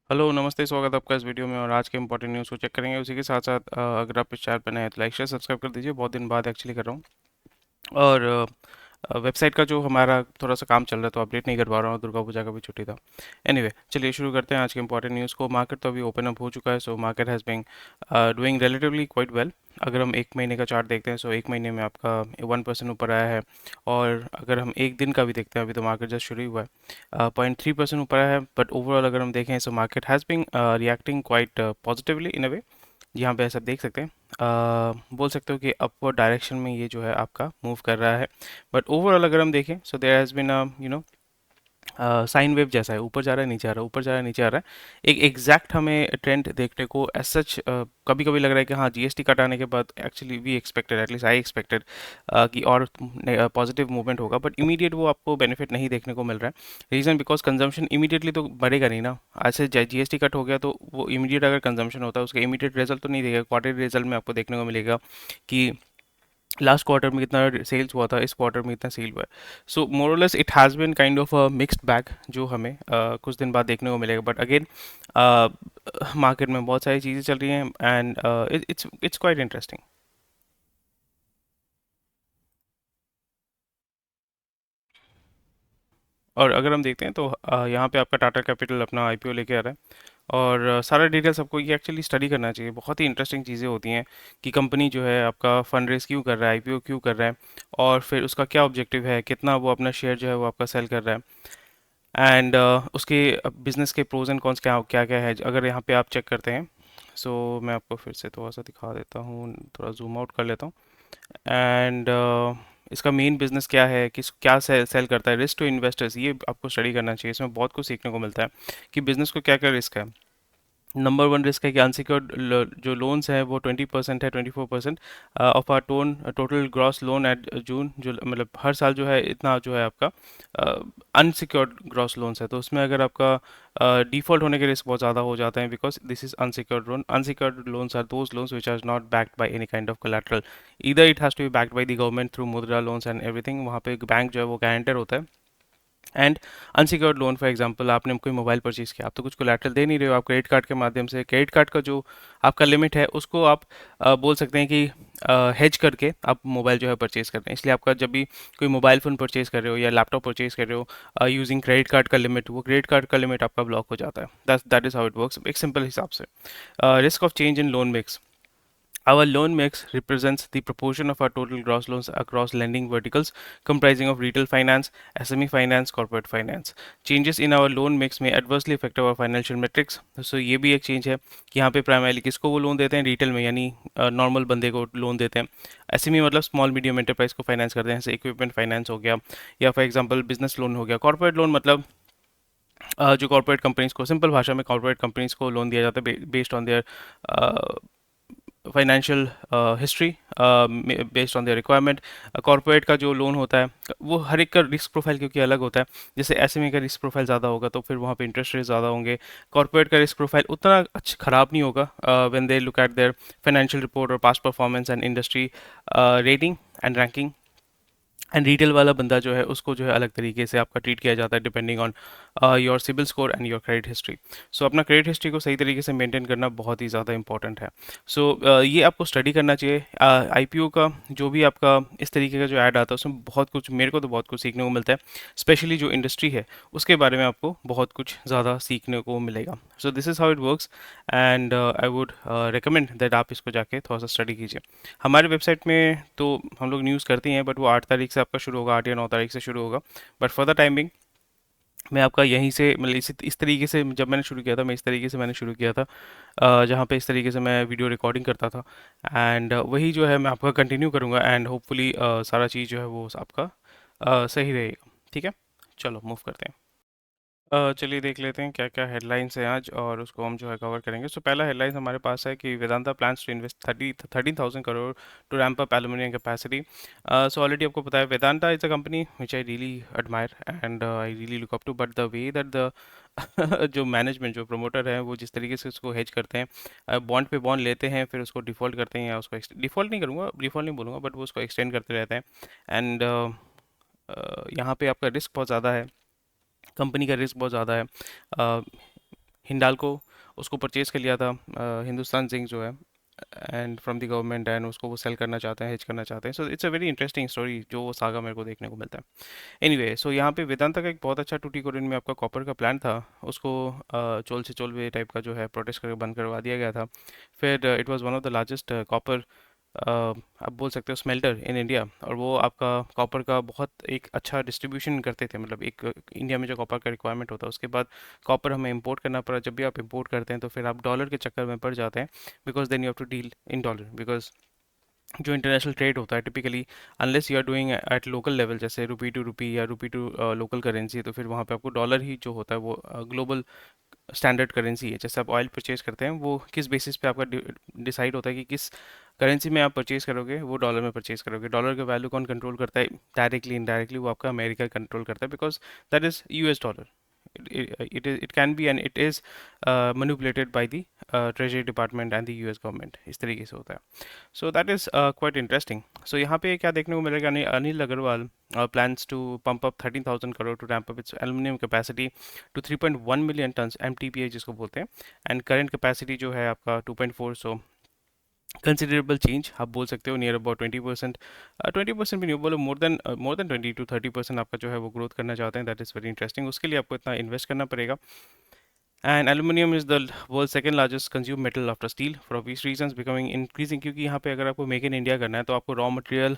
Hello नमस्ते, स्वागत है आपका इस वीडियो में। और आज के इंपॉर्टेंट न्यूज़ को चेक करेंगे। उसी के साथ साथ अगर आप इस चैनल पर नए हैं तो लाइक शेयर सब्सक्राइब कर दीजिए। बहुत दिन बाद एक्चुअली कर रहा हूँ। और वेबसाइट का जो हमारा थोड़ा सा काम चल रहा है तो अपडेट नहीं कर पा रहा हूँ, दुर्गा पूजा का भी छुट्टी था। एनीवे चलिए शुरू करते हैं आज के इंपॉर्टेंट न्यूज़ को। मार्केट तो अभी ओपन अप हो चुका है, so market has been doing relatively quite well. अगर हम एक महीने का चार्ट देखते हैं, सो एक महीने में आपका 1% ऊपर आया है। और अगर हम एक दिन का भी देखते हैं, अभी तो मार्केट जस्ट शुरू ही हुआ है, 0.3% ऊपर आया है। बट ओवरऑल अगर हम देखें, so market has been reacting quite positively in a way. यहाँ पे ऐसा देख सकते हैं, बोल सकते हो कि अपवर्ड डायरेक्शन में ये जो है आपका मूव कर रहा है। बट ओवरऑल अगर हम देखें, so there has been sine wave जैसा है, ऊपर जा रहा है नीचे आ रहा है, ऊपर जा रहा है नीचे आ रहा है। एक एग्जैक्ट हमें ट्रेंड देखने को एज सच कभी कभी लग रहा है कि हाँ, जीएसटी कट आने के बाद actually we expected, at least I expected कि और पॉजिटिव मूवमेंट होगा। बट इमीडिएट वो आपको बेनिफिट नहीं देखने को मिल रहा है। रीज़न बिकॉज कंजम्पशन इमीडिएटली तो बढ़ेगा नहीं ना। आज से जीएसटी कट हो गया तो वो इमीडिएट अगर कंजम्पशन होता है, उसका इमीडिएट रिजल्ट तो नहीं देगा। क्वार्टरली रिजल्ट में आपको देखने को मिलेगा कि लास्ट क्वार्टर में कितना सेल्स हुआ था, इस क्वार्टर में इतना सेल हुआ है। So more less it has been kind of a mixed bag, जो हमें कुछ दिन बाद देखने को मिलेगा। बट अगेन मार्केट में बहुत सारी चीज़ें चल रही हैं एंड इट्स क्वाइट इंटरेस्टिंग। और अगर हम देखते हैं तो यहाँ पे आपका टाटा कैपिटल अपना आईपीओ लेके आ रहा है। और सारा डिटेल्स आपको ये एक्चुअली स्टडी करना चाहिए। बहुत ही इंटरेस्टिंग चीज़ें होती हैं कि कंपनी जो है आपका फंड रेज क्यों कर रहा है, आईपीओ क्यों कर रहा है, और फिर उसका क्या ऑब्जेक्टिव है, कितना वो अपना शेयर जो है वो आपका सेल कर रहा है। एंड उसके बिजनेस के प्रोज एंड कॉन्स क्या क्या क्या है, अगर यहाँ पे आप चेक करते हैं। सो मैं आपको फिर से थोड़ा सा दिखा देता हूँ, थोड़ा जूम आउट कर लेता हूँ। एंड इसका मेन बिजनेस क्या है, किस क्या सेल करता है, रिस्क टू इन्वेस्टर्स, ये आपको स्टडी करना चाहिए। इसमें बहुत कुछ सीखने को मिलता है कि बिजनेस को क्या क्या रिस्क है। नंबर वन रिस्क है कि अनसिक्योर्ड जो लोन्स हैं वो 20% है, 24% of our total gross loan at June, जो मतलब हर साल जो है इतना जो है आपका अनसिक्योर्ड ग्रॉस लोन्स है। तो उसमें अगर आपका डिफॉल्ट होने के रिस्क बहुत ज़्यादा हो जाते हैं, because this is unsecured loan. Unsecured loans are those loans which are not backed by any kind of collateral. Either it has to be backed by the government through Mudra loans and everything. वहाँ पे bank जो है वो guarantor होता है। And unsecured loan, for example आपने कोई mobile purchase किया, आप तो कुछ कोलैटरल दे नहीं रहे हो, आप क्रेडिट कार्ड के माध्यम से, क्रेडिट कार्ड का जो आपका लिमिट है उसको आप बोल सकते हैं कि हेज करके आप मोबाइल जो है परचेज करते हैं। इसलिए आपका जब भी कोई मोबाइल फ़ोन परचेज कर रहे हो या लैपटॉप परचेज कर रहे हो यूजिंग क्रेडिट कार्ड का लिमिट, वो क्रेडिट कार्ड का लिमिट आपका ब्लॉक हो जाता है। That is how it works एक सिंपल हिसाब से। Risk of change in loan mix, our loan mix represents the proportion of our total gross loans across lending verticals comprising of retail finance, SME finance, corporate finance. Changes in our loan mix may adversely affect our financial metrics. So ये भी एक change है कि यहाँ पे primarily किसको वो loan देते हैं, रिटेल में, यानी नॉर्मल बंदे को लोन देते हैं। एसएमई मतलब स्मॉल मीडियम एंटरप्राइज को फाइनेंस करते हैं, जैसे इक्विपमेंट फाइनेंस हो गया, या फॉर एग्जांपल बिजनेस लोन हो गया। कॉर्पोरेट लोन मतलब जो कॉर्पोरेट कंपनीज को, सिंपल भाषा में कॉर्पोरेट कंपनीज को लोन दिया जाता है based on their financial history, based on the requirement. Corporate का जो लोन होता है वो हर एक का रिस्क प्रोफाइल क्योंकि अलग होता है। जैसे एसएमई का रिस्क प्रोफाइल ज़्यादा होगा तो फिर वहाँ पे इंटरेस्ट रेट ज़्यादा होंगे। कॉर्पोरेट का रिस्क प्रोफाइल उतना अच्छा ख़राब नहीं होगा when they look at their financial report और past performance and industry rating and ranking. And retail वाला बंदा जो है उसको जो है अलग तरीके से आपका ट्रीट किया जाता है, depending on your CIBIL score and your credit history. So अपना क्रेडिट हिस्ट्री को सही तरीके से मेंटेन करना बहुत ही ज़्यादा इंपॉर्टेंट है। सो ये आपको स्टडी करना चाहिए। आईपीओ का जो भी आपका इस तरीके का जो ऐड आता है उसमें बहुत कुछ, मेरे को तो बहुत कुछ सीखने को मिलता है। स्पेशली जो इंडस्ट्री है उसके बारे में आपको बहुत कुछ ज़्यादा सीखने को मिलेगा। So this is how it works and I would recommend that आप इसको जाके थोड़ा सा स्टडी कीजिए। हमारे वेबसाइट में तो हम लोग न्यूज़ करते हैं, बट वो 8 तारीख से आपका शुरू होगा, 8 या 9 तारीख से शुरू होगा। बट फॉर द टाइमिंग मैं आपका यहीं से, मतलब इस तरीके से जब मैंने शुरू किया था, मैं इस तरीके से मैंने शुरू किया था, जहाँ पे इस तरीके से मैं वीडियो रिकॉर्डिंग करता था। एंड वही जो है मैं आपका कंटिन्यू करूँगा एंड होपफुली सारा चीज़ जो है वो आपका सही रहेगा। ठीक है, चलो मूव करते हैं। चलिए देख लेते हैं क्या क्या हेडलाइंस हैं आज, और उसको हम जो है कवर करेंगे। सो पहला हेडलाइन हमारे पास है कि Vedanta plans to invest 13,000 crore to ramp up aluminium capacity. So already आपको पता है Vedanta is a company which I really admire and I really look up to, but the way that the जो मैनेजमेंट, जो प्रमोटर है, वो जिस तरीके से उसको हेज करते हैं, बॉन्ड पे बॉन्ड लेते हैं, फिर उसको डिफ़ॉल्ट करते हैं, या उसको डिफ़ॉल्ट नहीं करूँगा, डिफ़ॉल्ट नहीं बोलूँगा, बट वो उसको एक्सटेंड करते रहते हैं। एंड यहाँ पे आपका रिस्क बहुत ज़्यादा है, कंपनी का रिस्क बहुत ज़्यादा है। हिंडाल्को उसको परचेज़ कर लिया था हिंदुस्तान जिंक जो है, and from the government, and उसको वो सेल करना चाहते हैं, हेज करना चाहते हैं। So it's a very interesting story जो वो सागा मेरे को देखने को मिलता है। एनीवे, सो यहाँ पे वेदांता का एक बहुत अच्छा टूटीकोरिन में आपका कॉपर का प्लांट था, उसको चोल से चोल वे टाइप का जो है प्रोटेस्ट करके बंद करवा दिया गया था। फिर it was one of the largest copper, आप बोल सकते हो स्मेल्टर इन इंडिया, और वो आपका कॉपर का बहुत एक अच्छा डिस्ट्रीब्यूशन करते थे, मतलब एक इंडिया में जो कॉपर का रिक्वायरमेंट होता है, उसके बाद कॉपर हमें इंपोर्ट करना पड़ा। जब भी आप इंपोर्ट करते हैं तो फिर आप डॉलर के चक्कर में पड़ जाते हैं, because then you have to deal in dollar, because जो इंटरनेशनल ट्रेड होता है typically, unless you are doing at local level, जैसे रुपी टू रुपी या रुपी टू लोकल करेंसी, तो फिर वहाँ पे आपको डॉलर ही जो होता है वो ग्लोबल स्टैंडर्ड करेंसी है। जैसे आप ऑयल परचेज करते हैं, वो किस बेसिस पे आपका डिसाइड होता है कि किस करेंसी में आप परचेज करोगे, वो डॉलर में परचेज करोगे। डॉलर का वैल्यू कौन कंट्रोल करता है डायरेक्टली इनडायरेक्टली, वो आपका अमेरिका कंट्रोल करता है, because that is US dollar. It can be and it is manipulated by the Treasury Department and the US government, इस तरीके से होता है। So that is quite interesting. So यहाँ पे क्या देखने को मिलेगा, Anil Agarwal plans to pump up 13,000 crore to ramp up its aluminum capacity to 3.1 million tons MTPA जिसको बोलते हैं, एंड करंट कैपेसिटी जो है आपका 2.4, सो कंसिडरेबल चेंज आप बोल सकते हो, नियर अबाउट 20%, 20% भी नहीं बोलो, मोर देन 20 to 30% आपका जो है वो ग्रोथ करना चाहते हैं। That is very interesting. उसके लिए आपको इतना इन्वेस्ट करना पड़ेगा। And aluminium is the world second largest consume metal after steel for obvious reasons becoming increasing, क्योंकि यहाँ पे अगर आपको मेक इन इंडिया करना है तो आपको रॉ मटेरियल,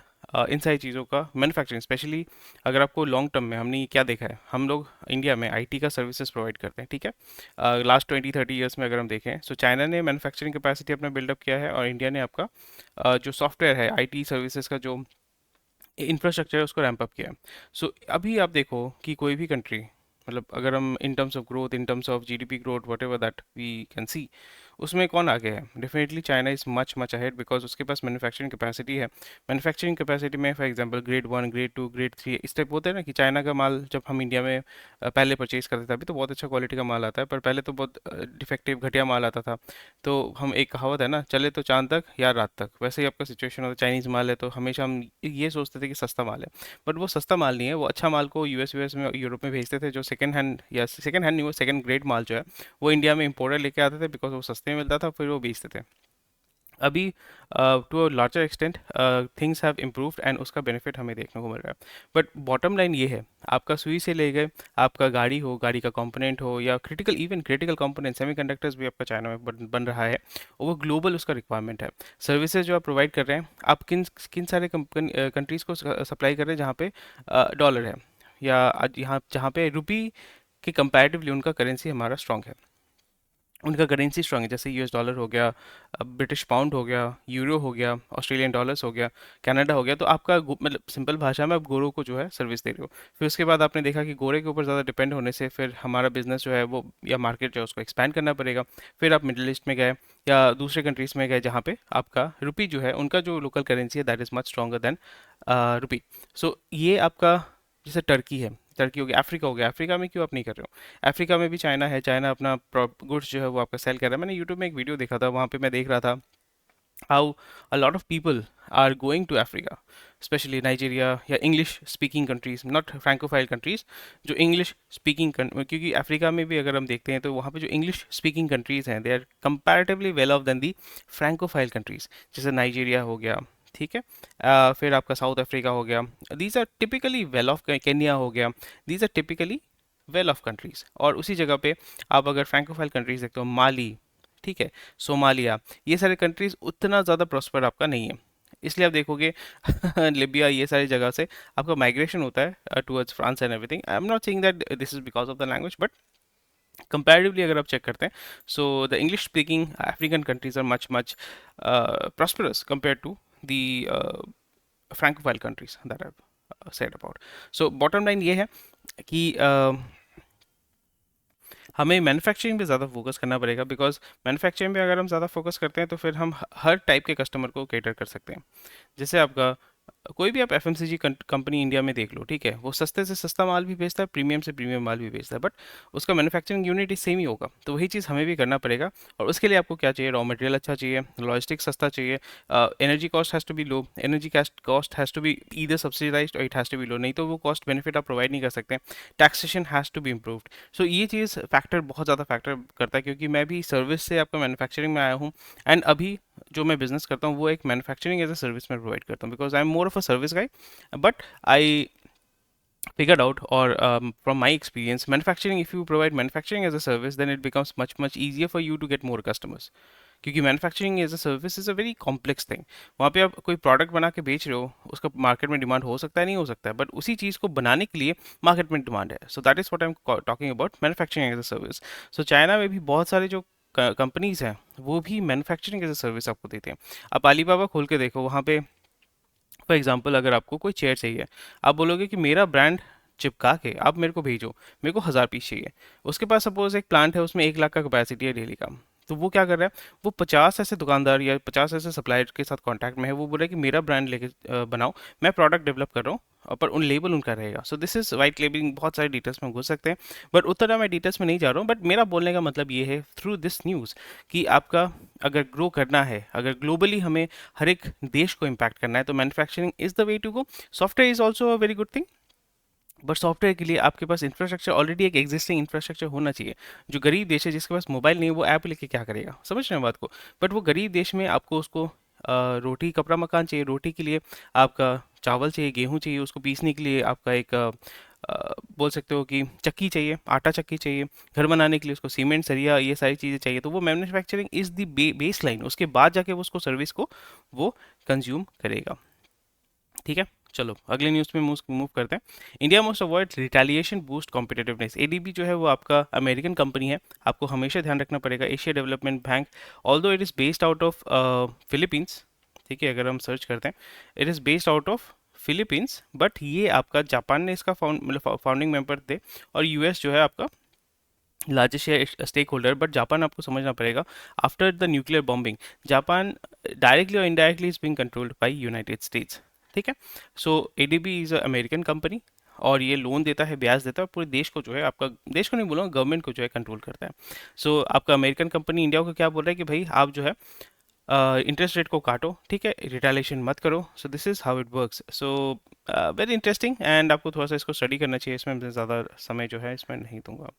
इन सारी चीज़ों का मैन्युफैक्चरिंग, स्पेशली अगर आपको लॉन्ग टर्म में, हमने क्या देखा है, हम लोग इंडिया में आईटी का सर्विसेज प्रोवाइड करते हैं, ठीक है। लास्ट 20-30 ईयर्स में अगर हम देखें, सो चाइना ने मैन्युफैक्चरिंग कैपेसिटी अपना बिल्डअप किया है, और इंडिया ने आपका जो सॉफ्टवेयर है आईटी सर्विसेज का जो इंफ्रास्ट्रक्चर है उसको रैंप अप किया है। सो अभी आप देखो कि कोई भी कंट्री, मतलब अगर हम in terms of growth, in terms of GDP growth, whatever that we can see, उसमें कौन आगे है? Definitely China is much much ahead, because उसके पास मैन्युफैक्चरिंग कैपेसिटी है। मैन्युफैक्चरिंग कैपेसिटी में for example grade 1, grade 2, grade 3 इस type होते हैं ना, कि चाइना का माल जब हम इंडिया में पहले परचेज करते थे, अभी तो बहुत अच्छा क्वालिटी का माल आता है, पर पहले तो बहुत डिफेक्टिव घटिया माल आता था। तो हम, एक कहावत है ना, चले तो चांद तक या रात तक, वैसे ही आपका सिचुएशन होता है। चाइनीज़ माल है तो हमेशा हम ये सोचते थे कि सस्ता माल है, बट वो सस्ता माल नहीं है, वो अच्छा माल को यूएस में, यूरोप में भेजते थे, जो सेकंड हैंड, या सेकंड हैंड नहीं, वो सेकंड ग्रेड माल जो है वो इंडिया में इंपोर्टर लेके आते थे, बिकॉज वो सस्ते में मिलता था, फिर वो बेचते थे। अभी to a larger extent things have improved, and उसका बेनिफिट हमें देखने को मिल रहा है। बट बॉटम लाइन ये है, आपका सुई से ले गए, आपका गाड़ी हो, गाड़ी का कंपोनेंट हो, या critical, even critical component semiconductors भी आपका चाइना में बन रहा है, और वो ग्लोबल उसका रिक्वायरमेंट है। सर्विसेज जो आप प्रोवाइड कर रहे हैं, आप किन किन सारे कंट्रीज़ को सप्लाई कर रहे हैं जहाँ पे डॉलर है, या यहाँ जहाँ पे रुपी के कंपैरेटिवली उनका करेंसी हमारा स्ट्रांग है, उनका करेंसी स्ट्रांग है, जैसे यूएस डॉलर हो गया, ब्रिटिश पाउंड हो गया, यूरो हो गया, ऑस्ट्रेलियन डॉलर्स हो गया, कनाडा हो गया। तो आपका मतलब सिंपल भाषा में आप गोरों को जो है सर्विस दे रहे हो। फिर उसके बाद आपने देखा कि गोरे के ऊपर ज़्यादा डिपेंड होने से फिर हमारा बिजनेस जो है वो, या मार्केट जो है उसको एक्सपैंड करना पड़ेगा। फिर आप मिडिल ईस्ट में गए या दूसरे कंट्रीज़ में गए जहाँ पे आपका रुपी जो है, उनका जो लोकल करेंसी है, that is much stronger than rupee. So ये आपका, जैसे टर्की है, टर्की हो गया, अफ्रीका हो गया, अफ्रीका में क्यों आप नहीं कर रहे हो? अफ्रीका में भी चाइना है, चाइना अपना गुड्स जो है वो आपका सेल कर रहा है। मैंने यूट्यूब में एक वीडियो देखा था, वहाँ पे मैं देख रहा था how a lot of people are going to Africa, especially Nigeria या English speaking countries, not francophile countries, जो इंग्लिश स्पीकिंग, क्योंकि अफ्रीका में भी अगर हम देखते हैं तो वहाँ पे जो इंग्लिश स्पीकिंग कंट्रीज हैं, they are comparatively well off than the francophile countries, जैसे नाइजीरिया हो गया, ठीक है। फिर आपका साउथ अफ्रीका हो गया, these are typically well off, Kenya हो गया, these are typically well off countries. और उसी जगह पे आप अगर फ्रैंकोफाइल कंट्रीज देखते हो, माली, ठीक है, सोमालिया, ये सारे कंट्रीज उतना ज़्यादा प्रॉस्पर आपका नहीं है। इसलिए आप देखोगे लिबिया, ये सारी जगह से आपका माइग्रेशन होता है towards France and everything. I am not saying that this is because of the language, but comparatively अगर आप चेक करते हैं, so the English speaking African countries are much much prosperous compared to the francophile countries that I've said about. So bottom line ये है कि हमें manufacturing पे ज़्यादा फोकस करना पड़ेगा, बिकॉज मैन्युफैक्चरिंग पे अगर हम ज़्यादा फोकस करते हैं तो फिर हम हर टाइप के कस्टमर को कैटर कर सकते हैं। जैसे आपका कोई भी आप एफएमसीजी कंपनी इंडिया में देख लो, ठीक है, वो सस्ते से सस्ता माल भी बेचता है, प्रीमियम से प्रीमियम माल भी बेचता है, बट उसका मैन्युफैक्चरिंग यूनिट ही सेम ही होगा। तो वही चीज़ हमें भी करना पड़ेगा। और उसके लिए आपको क्या चाहिए? रॉ मटेरियल अच्छा चाहिए, लॉजिस्टिक सस्ता चाहिए, energy cost has to be low, energy cost has to be either subsidized or it has to be low, नहीं तो वो कॉस्ट बेनिफिट आप प्रोवाइड नहीं कर सकते। Taxation has to be improved. So ये चीज़ फैक्टर बहुत ज़्यादा फैक्टर करता है, क्योंकि मैं भी सर्विस से आपका मैन्युफैक्चरिंग में आया हूँ। एंड अभी जो मैं बिजनेस करता हूँ वो एक मैन्युफैक्चरिंग एज अ सर्विस में प्रोवाइड करता हूँ, because I am more of a service guy. But I figured out, or from my experience, manufacturing, if you provide manufacturing as a service, then it becomes much easier for you to get more customers, क्योंकि manufacturing as a service is a very complex thing. वहाँ पे आप कोई product बना के बेच रहे हो, उसका मार्केट में डिमांड हो सकता है, नहीं हो सकता है, बट उसी चीज़ को बनाने के लिए मार्केट में डिमांड है। So that is what I am talking about manufacturing as a service. So China में भी बहुत सारे जो कंपनीज हैं वो भी मैन्युफैक्चरिंग एज अ सर्विस आपको देते हैं। आप अलीबाबा खोल के देखो, वहाँ पे फॉर एग्जाम्पल अगर आपको कोई चेयर चाहिए, आप बोलोगे कि मेरा ब्रांड चिपका के आप मेरे को भेजो, मेरे को 1000 पीस चाहिए। उसके पास सपोज एक प्लांट है, उसमें 1 लाख का कैपेसिटी है डेली का। तो वो क्या कर रहा है, वो 50 ऐसे दुकानदार या 50 ऐसे सप्लायर के साथ कांटेक्ट में है, वो बोल रहा है कि मेरा ब्रांड लेके बनाओ, मैं प्रोडक्ट डेवलप कर रहा हूँ, पर उन लेबल उनका रहेगा। So this is white labelling. बहुत सारे डिटेल्स में घुस सकते हैं, बट उतना मैं डिटेल्स में नहीं जा रहा हूँ। बट मेरा बोलने का मतलब ये है थ्रू दिस न्यूज़ कि आपका अगर ग्रो करना है, अगर ग्लोबली हमें हर एक देश को इम्पैक्ट करना है, तो manufacturing is the way to go. Software is also a very good thing, but software के लिए आपके पास इंफ्रास्ट्रक्चर, ऑलरेडी एक एग्जिस्टिंग इंफ्रास्ट्रक्चर होना चाहिए। जो गरीब देश है जिसके पास मोबाइल नहीं है, वो ऐप लेके क्या करेगा? समझ रहे हैं बात को? बट वो गरीब देश में आपको उसको रोटी कपड़ा मकान चाहिए, रोटी के लिए आपका चावल चाहिए, गेहूं चाहिए, उसको पीसने के लिए आपका एक बोल सकते हो कि चक्की चाहिए, आटा चक्की चाहिए, घर बनाने के लिए उसको सीमेंट सरिया ये सारी चीज़ें चाहिए। तो वो manufacturing is the base line, उसके बाद जाके वो उसको सर्विस को वो कंज्यूम करेगा। ठीक है, चलो अगले न्यूज़ में मूव करते हैं। India most avoid retaliation boost competitiveness. ADB जो है वो आपका अमेरिकन कंपनी है, आपको हमेशा ध्यान रखना पड़ेगा। Asia development bank, although it is based out of Philippines, ठीक है, अगर हम सर्च करते हैं, it is based out of Philippines, but ये आपका जापान ने इसका मतलब फाउंडिंग मेंबर थे, और यूएस जो है आपका largest stakeholder. But Japan आपको समझना पड़ेगा, after the nuclear bombing, Japan directly और indirectly is being controlled by United States. ठीक है, so ADB is a American company, और ये लोन देता है, ब्याज देता है, पूरे देश को जो है, आपका देश को नहीं बोलूँगा, गवर्नमेंट को जो है कंट्रोल करता है। सो आपका अमेरिकन कंपनी इंडिया को क्या बोल रहा है कि भाई आप जो है इंटरेस्ट रेट को काटो, ठीक है, रिटेलिएशन मत करो। So this is how it works. So very interesting, and आपको थोड़ा सा इसको स्टडी करना चाहिए। इसमें मैं ज़्यादा समय जो है इसमें नहीं दूंगा।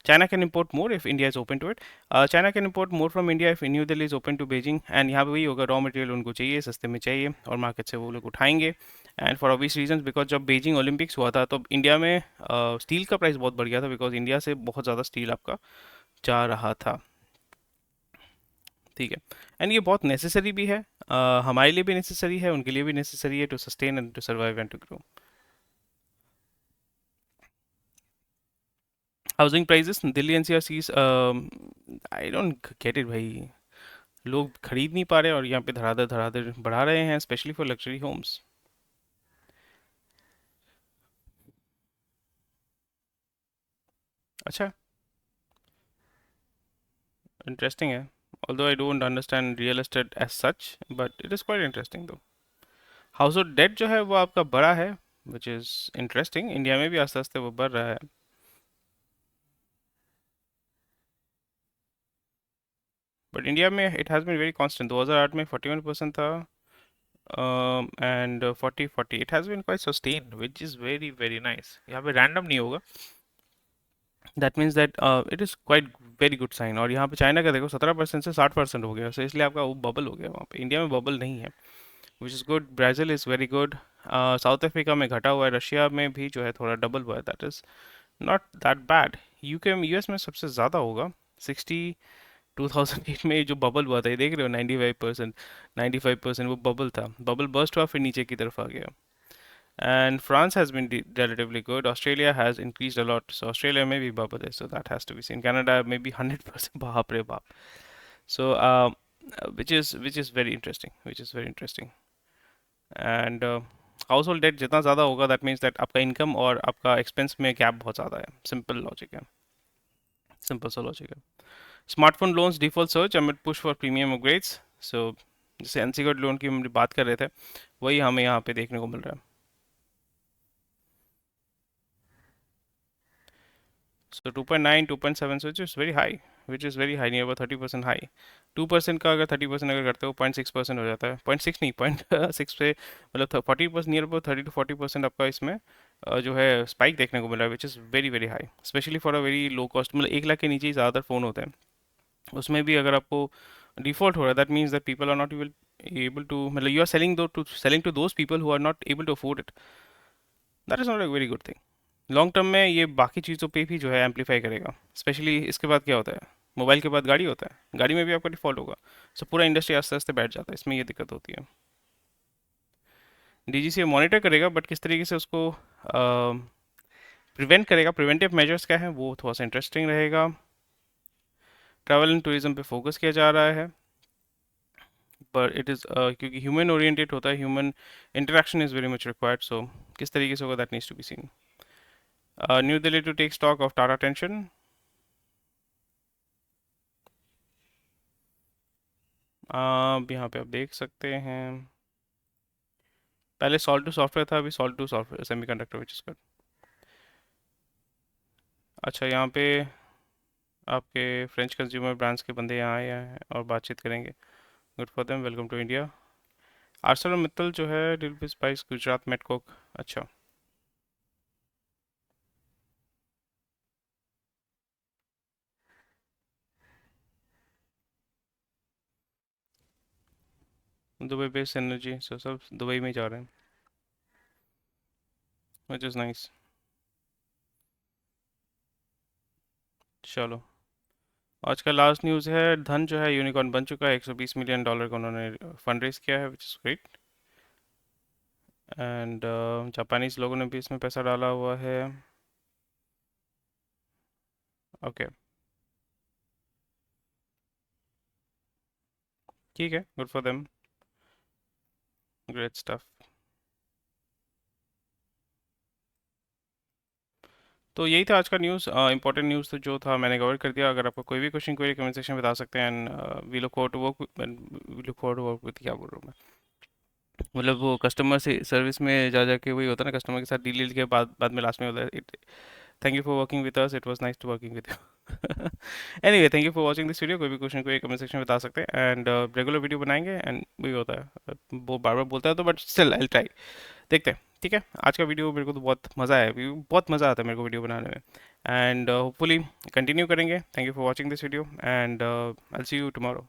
China can import more if India is open to it. China can import more from India if New Delhi is open to Beijing. And यहाँ पे वही होगा, रॉ मटेरियल उनको चाहिए, सस्ते में चाहिए, और मार्केट से वो लोग उठाएंगे। And for obvious reasons, because जब बीजिंग ओलंपिक्स हुआ था तो इंडिया में स्टील का प्राइस बहुत बढ़ गया था, बिकॉज इंडिया से बहुत ज़्यादा स्टील आपका जा रहा था। ठीक है, एंड ये बहुत नेसेसरी भी है, हमारे लिए भी नेसेसरी है, उनके लिए भी नेसेसरी है, to sustain and to survive and to grow. Housing prices Delhi NCR sees, I don't get it भाई। लोग खरीद नहीं पा रहे और यहाँ पे धड़ाधड़ धड़ाधड़ बढ़ा रहे हैं, स्पेशली फॉर लग्जरी होम्स। अच्छा, इंटरेस्टिंग है, although I don't understand real estate as such, but it is quite interesting though. Household debt जो है वो आपका बड़ा है, which is interesting। इंडिया में भी आस्ते आस्ते वो बढ़ रहा है, बट इंडिया में it has been very constant. 2008 में 41% था, and 40 40 it has been quite sustain, which is very very nice. यहाँ पे रैंडम नहीं होगा, that means that it is quite very good sign. और यहाँ पे चाइना का देखो 17% से 60% हो गया, सो इसलिए आपका वो बबल हो गया। वहाँ पे इंडिया में बबल नहीं है, विच is good. Brazil is very good. South Africa में घटा हुआ है, रशिया में भी जो है थोड़ा डबल हुआ है, that is not that bad. UK में, यूएस में सबसे ज़्यादा होगा, 2008 में जो बबल हुआ था, ये देख रहे हो, 95%, 95% वो बबल था, बबल बर्स्ट हुआ, फिर नीचे की तरफ आ गया। And France has been relatively good. Australia has increased a lot. So Australia may be bubble है, so that has to be seen. Canada maybe 100%, बाप रे बाप. So which is very interesting, which is very interesting. And household debt जितना ज़्यादा होगा, that means that आपका income और आपका एक्सपेंस में गैप बहुत ज़्यादा है। सिंपल लॉजिक है, सिंपल सा लॉजिक है। Smartphone loans default surge amid push for premium upgrades. So जैसे अनसिक्योर्ड लोन की हम बात कर रहे थे, वही हमें यहाँ पे देखने को मिल रहा है। So 2.9, 2.7, so which is very high, which is very high, near about 30% high। 2% का अगर 30% अगर करते हो 0.6% हो जाता है, 0.6 नहीं 0.6 पे मतलब 40%, नियर अबाउट 30 to 40% आपका इसमें जो है स्पाइक देखने को मिल रहा है, विच is very very high, specially for a very low cost, मतलब 1 लाख के नीचे ही ज़्यादातर फ़ोन होते हैं। उसमें भी अगर आपको डिफ़ॉल्ट हो रहा है, that means that people are not able to, मतलब you are selling to those people who are not able to afford it. That is not a very good thing. Long term में ये बाकी चीज़ों पे भी जो है एम्पलीफाई करेगा, स्पेशली इसके बाद क्या होता है, मोबाइल के बाद गाड़ी होता है, गाड़ी में भी आपका डिफ़ॉल्ट होगा। सो पूरा इंडस्ट्री आस्ते आस्ते बैठ जाता है, इसमें ये दिक्कत होती है। डीजीसीए मॉनिटर करेगा, बट किस तरीके से उसको प्रिवेंट करेगा, प्रिवेंटिव मेजर्स क्या है, वो थोड़ा सा इंटरेस्टिंग रहेगा। ट्रैवल एंड टूरिज्म पे फोकस किया जा रहा है, पर इट इज़ क्योंकि ह्यूमन ओरिएंटेड होता है, human interaction is very much required, so किस तरीके से होगा that needs to be seen. New Delhi to take stock of Tata tension. अब यहाँ पे आप देख सकते हैं, पहले सॉल्ट टू सॉफ्टवेयर था, अभी सॉल्ट to software semiconductor, which is good. अच्छा, यहाँ पे आपके फ्रेंच कंज्यूमर ब्रांड्स के बंदे यहाँ आए हैं और बातचीत करेंगे। Good for them, welcome to India. Arcelor Mittal जो है deal with Spice, Gujarat Metcoke. अच्छा, दुबई बेस्ड एनर्जी, सो सब दुबई में ही जा रहे हैं, विच इज़ नाइस। चलो, आज का लास्ट न्यूज़ है, धन जो है यूनिकॉर्न बन चुका है, $120 मिलियन का उन्होंने फंड रेज किया है, which is great. And Japanese लोगों ने भी इसमें पैसा डाला हुआ है। ओके, ठीक है, good for them, great stuff. तो यही था आज का न्यूज़, इंपॉर्टेंट न्यूज़ तो जो था मैंने कवर कर दिया। अगर आपको कोई भी क्वेश्चन क्वेरी कमेंट सेक्शन में बता सकते हैं, and we look forward to work with, क्या बोल रहा हूँ मैं, मतलब वो कस्टमर से सर्विस में जा जाके वही होता है ना, कस्टमर के साथ डील डील के बाद बाद में लास्ट में होता है, thank you for working with us, it was nice to working with you. Anyway, thank you for watching this video. कोई भी क्वेश्चन कोई कमेंट सेक्शन में बता सकते हैं, एंड रेगुलर वीडियो बनाएंगे, एंड वही होता है, वो बार बार बोलता है तो, बट स्टिल आई ट्राई, देखते हैं। ठीक है, आज का वीडियो मेरे को तो बहुत मज़ा आया, बहुत मज़ा आता है मेरे को वीडियो बनाने में, एंड होपफुली कंटिन्यू करेंगे। Thank you for watching this video, and I see you tomorrow.